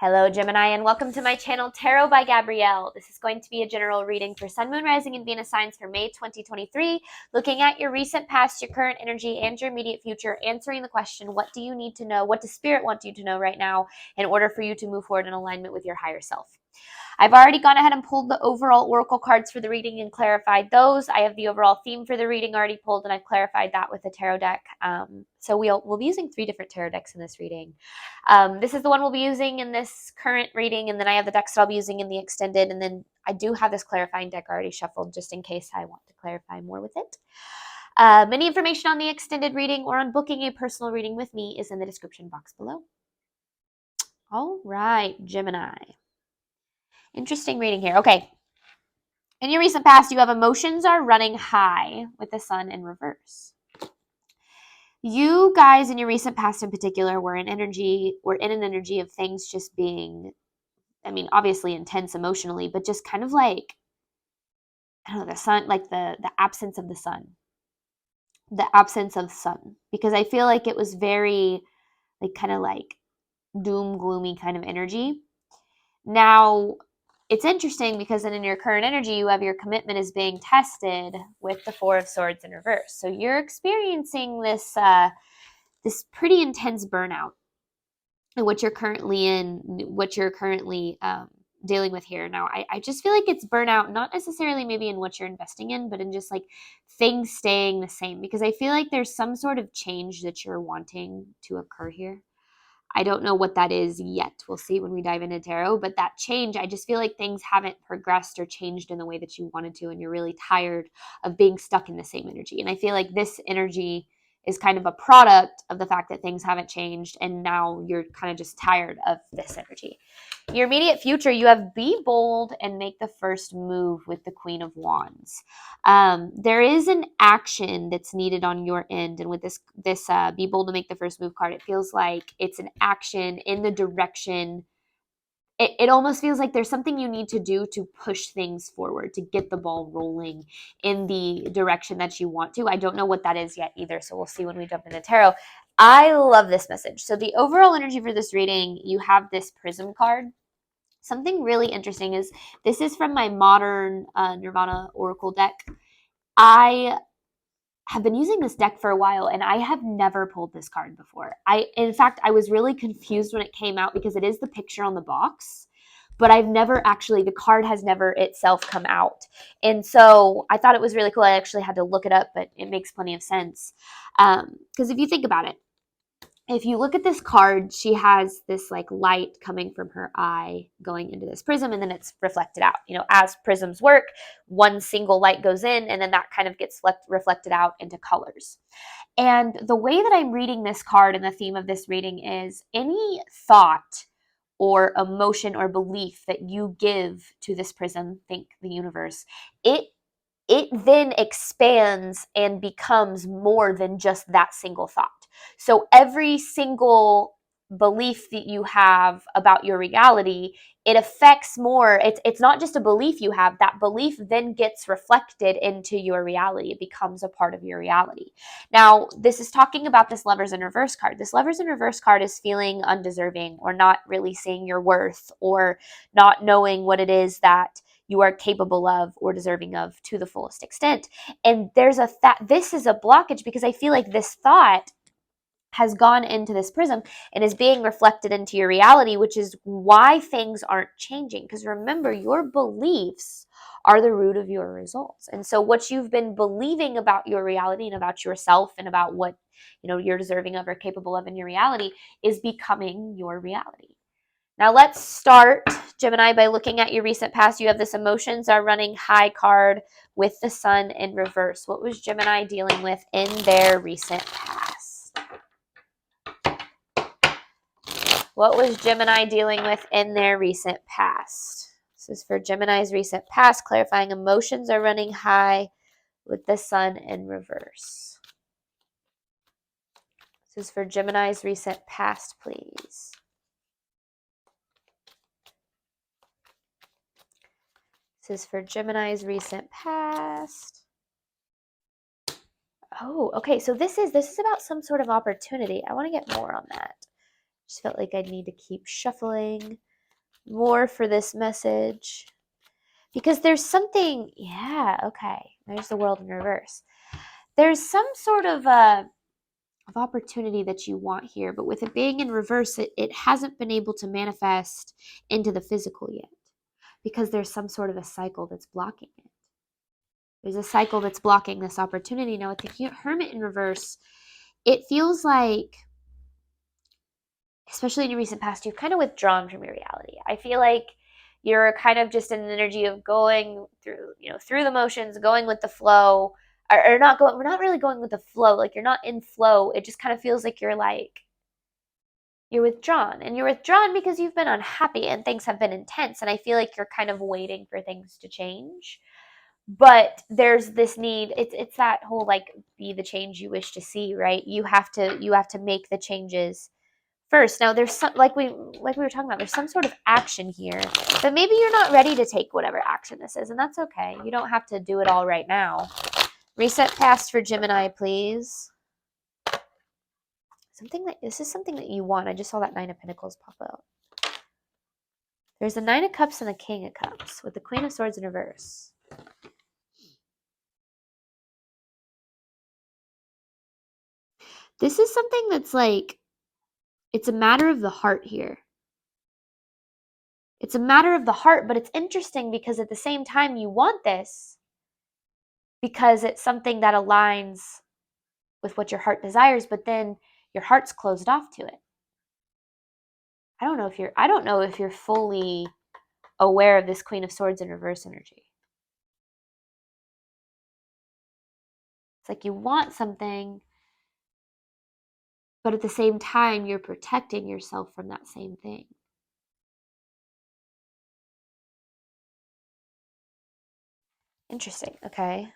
Hello, Gemini, and welcome to my channel, Tarot by Gabrielle. This is going to be a general reading for Sun, Moon, Rising, and Venus signs for May 2023, looking at your recent past, your current energy, and your immediate future, answering the question, what do you need to know? What does Spirit want you to know right now in order for you to move forward in alignment with your higher self? I've already gone ahead and pulled the overall oracle cards for the reading and clarified those. I have the overall theme for the reading already pulled, and I've clarified that with the tarot deck. So we'll be using 3 different tarot decks in this reading. This is the one we'll be using in this current reading, and then I have the decks that I'll be using in the extended, and then I do have this clarifying deck already shuffled just in case I want to clarify more with it. Any information on the extended reading or on booking a personal reading with me is in the description box below. All right, Gemini. Interesting reading here. Okay. In your recent past, you have emotions are running high with the sun in reverse. You guys in your recent past in particular were in an energy of things just being, I mean, obviously intense emotionally, but just kind of like, I don't know, the sun, like the absence of the sun. The absence of sun. Because I feel like it was very, like, kind of like doom, gloomy kind of energy. Now, it's interesting because then in your current energy, you have your commitment is being tested with the 4 of Swords in reverse. So you're experiencing this this pretty intense burnout in what you're currently dealing with here. Now, I just feel like it's burnout, not necessarily maybe in what you're investing in, but in just like things staying the same, because I feel like there's some sort of change that you're wanting to occur here. I don't know what that is yet. We'll see when we dive into tarot. But that change, I just feel like things haven't progressed or changed in the way that you wanted to, and you're really tired of being stuck in the same energy. And I feel like this energy is kind of a product of the fact that things haven't changed, and now you're kind of just tired of this energy. Your immediate future, you have be bold and make the first move with the Queen of Wands. There is an action that's needed on your end, and with this be bold to make the first move card, it feels like it's an action in the direction. It almost feels like there's something you need to do to push things forward, to get the ball rolling in the direction that you want to. I don't know what that is yet either, so we'll see when we jump into tarot. I love this message. So the overall energy for this reading, you have this prism card. Something really interesting is this is from my modern Nirvana Oracle deck. I have been using this deck for a while, and I have never pulled this card before. In fact, I was really confused when it came out because it is the picture on the box, but the card has never itself come out. And so I thought it was really cool. I actually had to look it up, but it makes plenty of sense. Because if you think about it, if you look at this card, she has this like light coming from her eye going into this prism, and then it's reflected out. You know, as prisms work, one single light goes in, and then that kind of gets reflected out into colors. And the way that I'm reading this card and the theme of this reading is any thought or emotion or belief that you give to this prism, think the universe, it then expands and becomes more than just that single thought. So every single belief that you have about your reality, it affects more. It's not just a belief you have. That belief then gets reflected into your reality. It becomes a part of your reality. Now, this is talking about this Lovers in Reverse card. This Lovers in Reverse card is feeling undeserving or not really seeing your worth or not knowing what it is that you are capable of or deserving of to the fullest extent. And this is a blockage because I feel like this thought has gone into this prism and is being reflected into your reality, which is why things aren't changing. Because remember, your beliefs are the root of your results. And so what you've been believing about your reality and about yourself and about what, you know, you're deserving of or capable of in your reality is becoming your reality. Now let's start, Gemini, by looking at your recent past. You have this emotions are running high card with the sun in reverse. What was Gemini dealing with in their recent past? What was Gemini dealing with in their recent past? This is for Gemini's recent past, clarifying emotions are running high with the sun in reverse. This is for Gemini's recent past, please. This is for Gemini's recent past. Oh, okay. So this is about some sort of opportunity. I want to get more on that. Just felt like I need to keep shuffling. more for this message. Because there's something, yeah, okay. There's the world in reverse. There's some sort of opportunity that you want here, but with it being in reverse, it hasn't been able to manifest into the physical yet because there's some sort of a cycle that's blocking it. There's a cycle that's blocking this opportunity. Now, with the Hermit in reverse, it feels like, especially in your recent past, you've kind of withdrawn from your reality. I feel like you're kind of just in an energy of going through, through the motions, going with the flow, or not going, we're not really going with the flow. Like you're not in flow. It just kind of feels like you're withdrawn, and you're withdrawn because you've been unhappy and things have been intense. And I feel like you're kind of waiting for things to change. But there's this need, it's that whole like be the change you wish to see, right? You have to make the changes first. Now there's some, like we were talking about, there's some sort of action here, but maybe you're not ready to take whatever action this is, and that's okay. You don't have to do it all right now. Reset past for Gemini, please. This is something that you want. I just saw that 9 of Pentacles pop out. There's the 9 of Cups and the King of Cups with the Queen of Swords in reverse. This is something that's like, it's a matter of the heart here. It's a matter of the heart, but it's interesting because at the same time you want this because it's something that aligns with what your heart desires, but then your heart's closed off to it. I don't know if you're fully aware of this Queen of Swords in reverse energy. It's like you want something, but at the same time you're protecting yourself from that same thing. Interesting. Okay.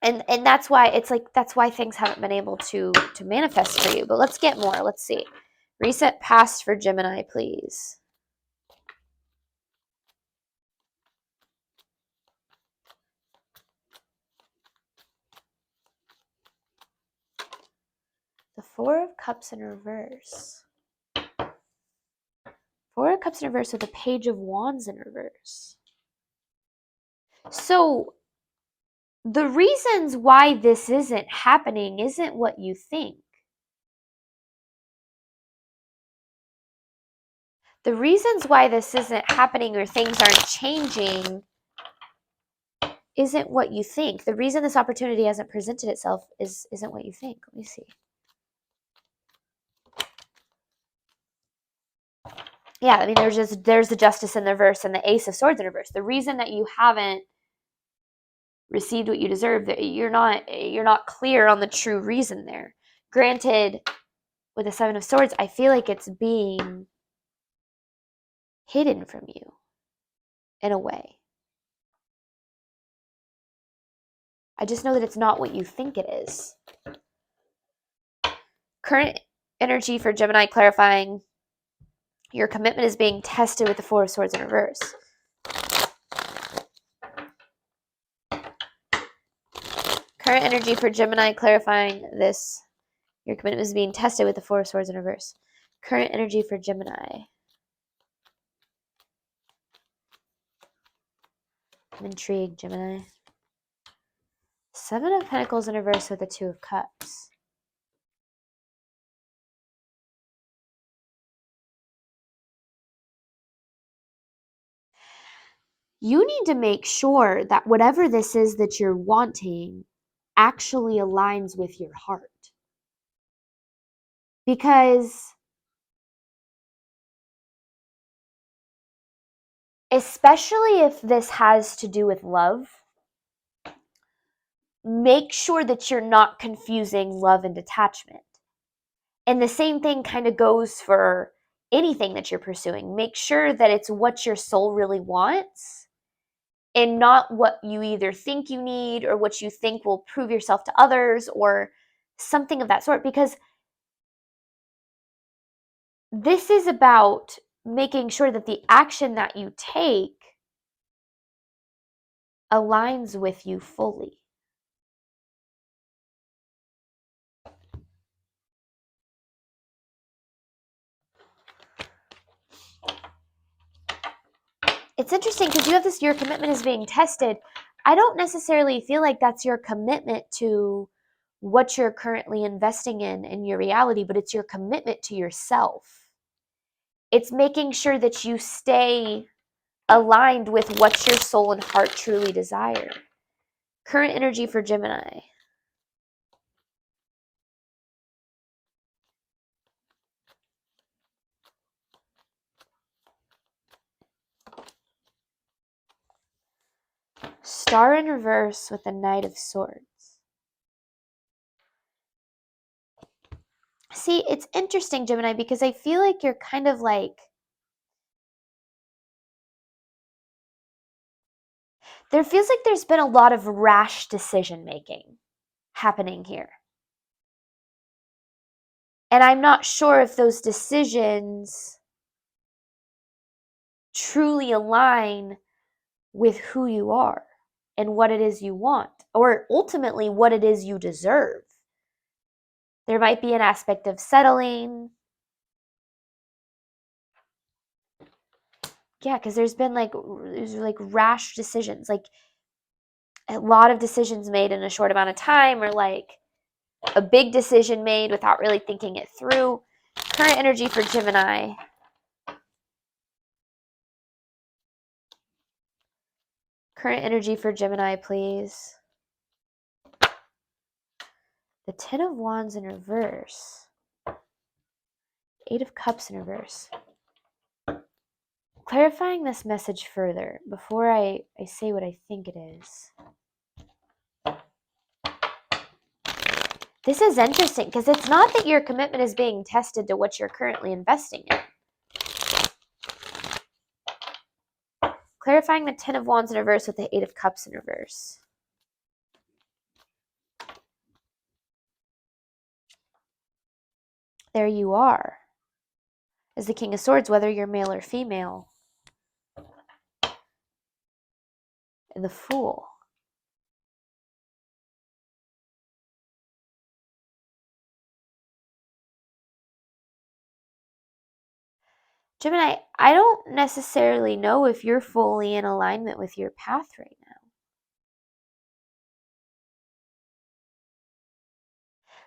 And that's why it's like, that's why things haven't been able to manifest for you. But let's get more. Let's see. Reset past for Gemini, please. The 4 of Cups in reverse. 4 of Cups in reverse with the Page of Wands in reverse. So the reasons why this isn't happening isn't what you think. The reasons why this isn't happening or things aren't changing isn't what you think. The reason this opportunity hasn't presented itself isn't what you think. Let me see. Yeah, I mean, there's the Justice in the reverse and the Ace of Swords in reverse. The reason that you haven't received what you deserve, that you're not clear on the true reason there. Granted, with the 7 of Swords, I feel like it's being hidden from you in a way. I just know that it's not what you think it is. Current energy for Gemini clarifying. Your commitment is being tested with the 4 of Swords in reverse. Current energy for Gemini clarifying this. Your commitment is being tested with the 4 of Swords in reverse. Current energy for Gemini. I'm intrigued, Gemini. 7 of Pentacles in reverse with the 2 of Cups. You need to make sure that whatever this is that you're wanting actually aligns with your heart. Because especially if this has to do with love, make sure that you're not confusing love and detachment. And the same thing kind of goes for anything that you're pursuing. Make sure that it's what your soul really wants and not what you either think you need or what you think will prove yourself to others or something of that sort. Because this is about making sure that the action that you take aligns with you fully. It's interesting because you have this, your commitment is being tested. I don't necessarily feel like that's your commitment to what you're currently investing in your reality, but it's your commitment to yourself. It's making sure that you stay aligned with what your soul and heart truly desire. Current energy for Gemini. Star in reverse with the Knight of Swords. See, it's interesting, Gemini, because I feel like you're kind of like, there feels like there's been a lot of rash decision making happening here. And I'm not sure if those decisions truly align with who you are and what it is you want, or ultimately what it is you deserve. There might be an aspect of settling. Yeah, because there's been like rash decisions, like a lot of decisions made in a short amount of time, or like a big decision made without really thinking it through. Current energy for Gemini. Current energy for Gemini, please. The Ten of Wands in reverse. Eight of Cups in reverse. Clarifying this message further before I say what I think it is. This is interesting because it's not that your commitment is being tested to what you're currently investing in. Clarifying the Ten of Wands in reverse with the Eight of Cups in reverse. There you are. As the King of Swords, whether you're male or female. And the Fool. Gemini, I don't necessarily know if you're fully in alignment with your path right now.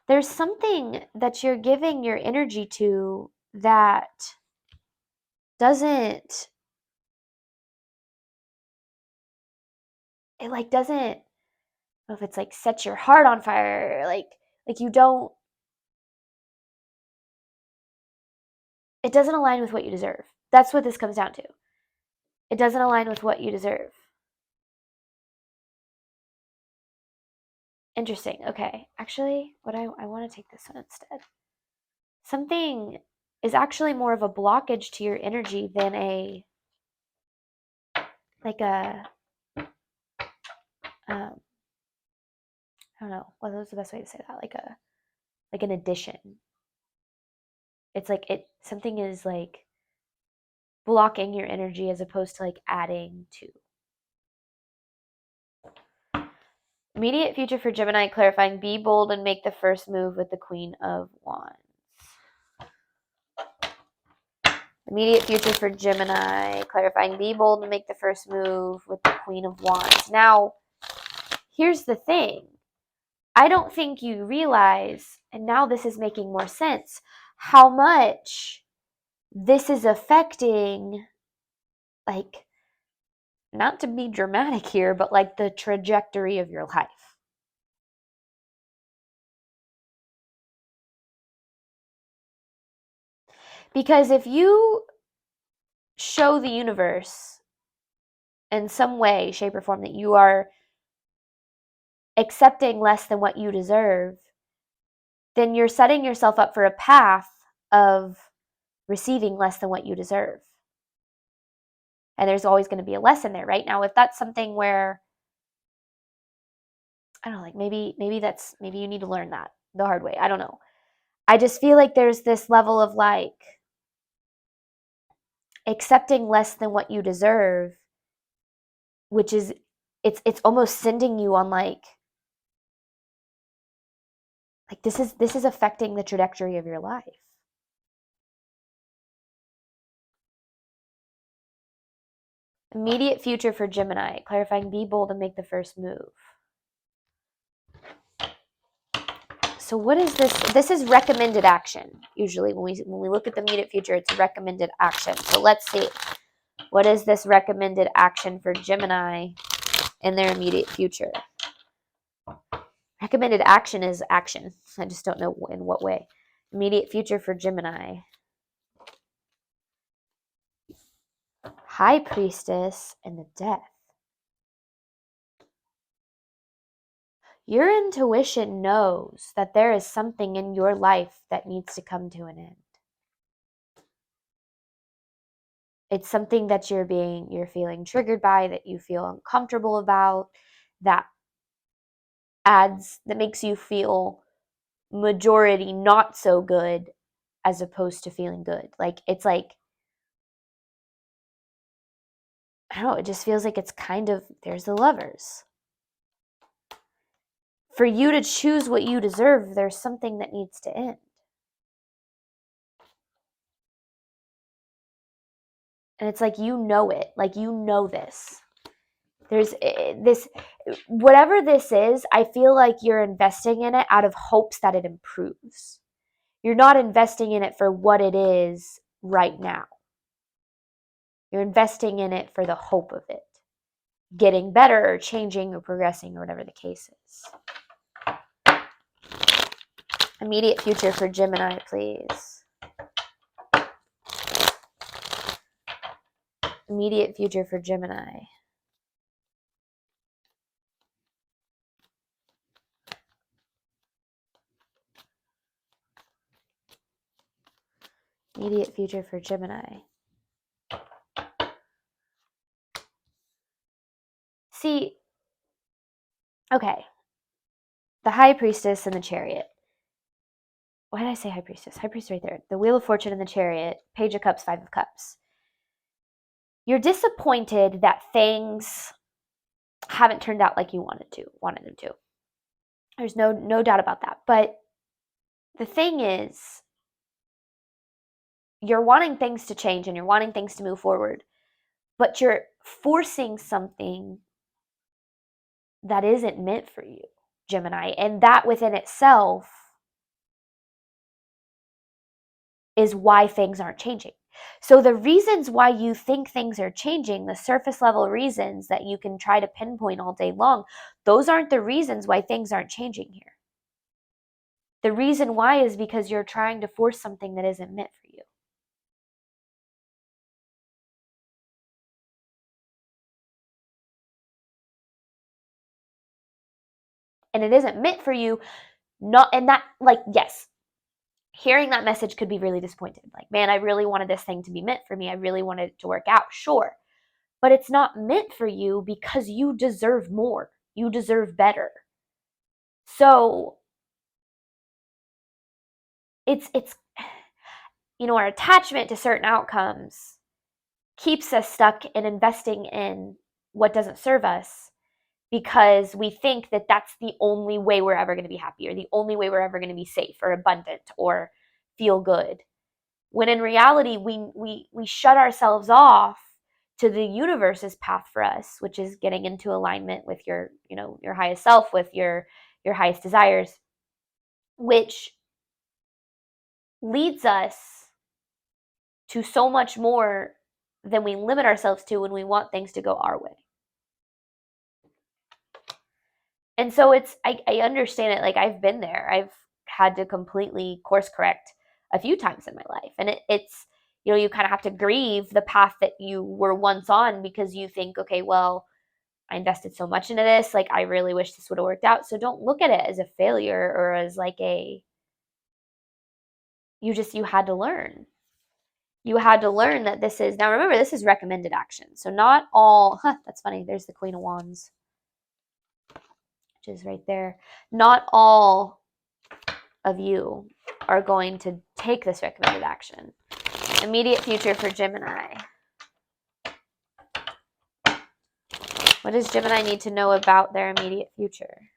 There's something that you're giving your energy to that doesn't, it like doesn't, I don't know if it's like set your heart on fire, like you don't, it doesn't align with what you deserve. That's what this comes down to. It doesn't align with what you deserve. Interesting. Okay. Actually, what I want to take this one instead. Something is actually more of a blockage to your energy than a, like a, I don't know, what was the best way to say that? Like an addition. It's like something is like blocking your energy as opposed to like adding to. Immediate future for Gemini, clarifying, be bold and make the first move with the Queen of Wands. Immediate future for Gemini, clarifying, be bold and make the first move with the Queen of Wands. Now, here's the thing. I don't think you realize, and now this is making more sense, how much this is affecting, like, not to be dramatic here, but like the trajectory of your life. Because if you show the universe in some way, shape, or form that you are accepting less than what you deserve, then you're setting yourself up for a path of receiving less than what you deserve. And there's always going to be a lesson there, right? Now, if that's something where, I don't know, like maybe you need to learn that the hard way. I don't know. I just feel like there's this level of like accepting less than what you deserve, which is, it's almost sending you on like this is affecting the trajectory of your life. Immediate future for Gemini, clarifying, be bold and make the first move. So what is this? This is recommended action. Usually when we look at the immediate future, it's recommended action. So let's see. What is this recommended action for Gemini in their immediate future? Recommended action is action. I just don't know in what way. Immediate future for Gemini. High Priestess and the Death. Your intuition knows that there is something in your life that needs to come to an end. It's something that you're feeling triggered by, that you feel uncomfortable about, that makes you feel majority not so good as opposed to feeling good. Like, it's like, I don't know, it just feels like it's kind of, there's the Lovers. For you to choose what you deserve, there's something that needs to end. And it's like, you know it. Like, you know this. There's this, whatever this is, I feel like you're investing in it out of hopes that it improves. You're not investing in it for what it is right now. You're investing in it for the hope of it getting better or changing or progressing or whatever the case is. Immediate future for Gemini, please. Immediate future for Gemini. Immediate future for Gemini. See, okay. The High Priestess and the Chariot. Why did I say High Priestess? High Priestess right there. The Wheel of Fortune and the Chariot. Page of Cups, Five of Cups. You're disappointed that things haven't turned out like you wanted them to. There's no doubt about that. But the thing is, you're wanting things to change and you're wanting things to move forward, but you're forcing something that isn't meant for you, Gemini. And that within itself is why things aren't changing. So the reasons why you think things are changing, the surface level reasons that you can try to pinpoint all day long, those aren't the reasons why things aren't changing here. The reason why is because you're trying to force something that isn't meant for you. And it isn't meant for you, not, and that, like, yes, hearing that message could be really disappointed. Like, man, I really wanted this thing to be meant for me. I really wanted it to work out, sure. But it's not meant for you because you deserve more. You deserve better. So it's our attachment to certain outcomes keeps us stuck in investing in what doesn't serve us because we think that that's the only way we're ever going to be happy or the only way we're ever going to be safe or abundant or feel good. When in reality, we shut ourselves off to the universe's path for us, which is getting into alignment with your highest self, with your highest desires, which leads us to so much more than we limit ourselves to when we want things to go our way. And so I understand it. Like, I've been there. I've had to completely course correct a few times in my life. And it's, you kind of have to grieve the path that you were once on because you think, okay, well, I invested so much into this. Like, I really wish this would have worked out. So don't look at it as a failure or as like you had to learn. You had to learn that this is, now remember, this is recommended action. So not all, that's funny. There's the Queen of Wands, which is right there. Not all of you are going to take this recommended action. Immediate future for Gemini. What does Gemini need to know about their immediate future?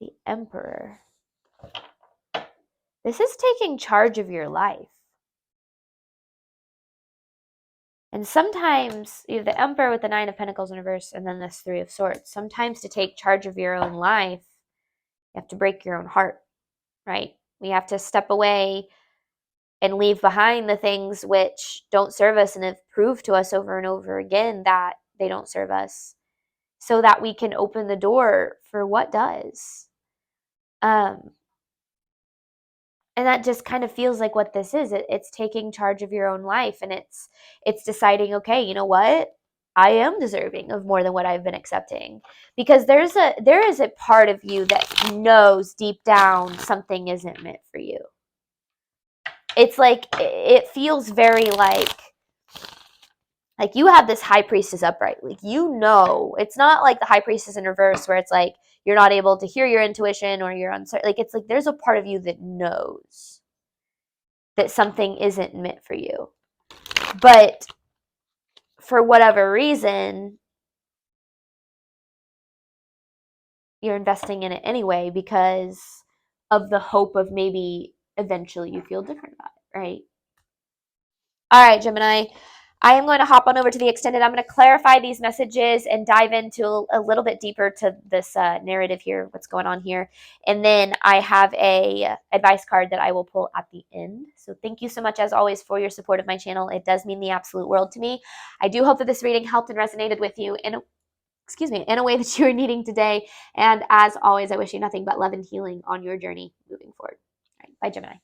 The Emperor. This is taking charge of your life. And sometimes you have the Emperor with the Nine of Pentacles in reverse and then this Three of Swords. Sometimes to take charge of your own life, you have to break your own heart, right? We have to step away and leave behind the things which don't serve us and have proved to us over and over again that they don't serve us, so that we can open the door for what does. And that just kind of feels like what this is. It's taking charge of your own life, and it's deciding, okay, you know what? I am deserving of more than what I've been accepting, because there is a part of you that knows deep down something isn't meant for you. It's like, it feels very like you have this High Priestess upright. Like, you know, it's not like the High Priestess in reverse where it's like you're not able to hear your intuition or you're uncertain. Like, it's like there's a part of you that knows that something isn't meant for you. But for whatever reason, you're investing in it anyway because of the hope of maybe eventually you feel different about it, right? All right, Gemini. I am going to hop on over to the extended. I'm going to clarify these messages and dive into a little bit deeper to this narrative here, what's going on here. And then I have a advice card that I will pull at the end. So thank you so much, as always, for your support of my channel. It does mean the absolute world to me. I do hope that this reading helped and resonated with you in a way that you are needing today. And as always, I wish you nothing but love and healing on your journey moving forward. All right, bye, Gemini.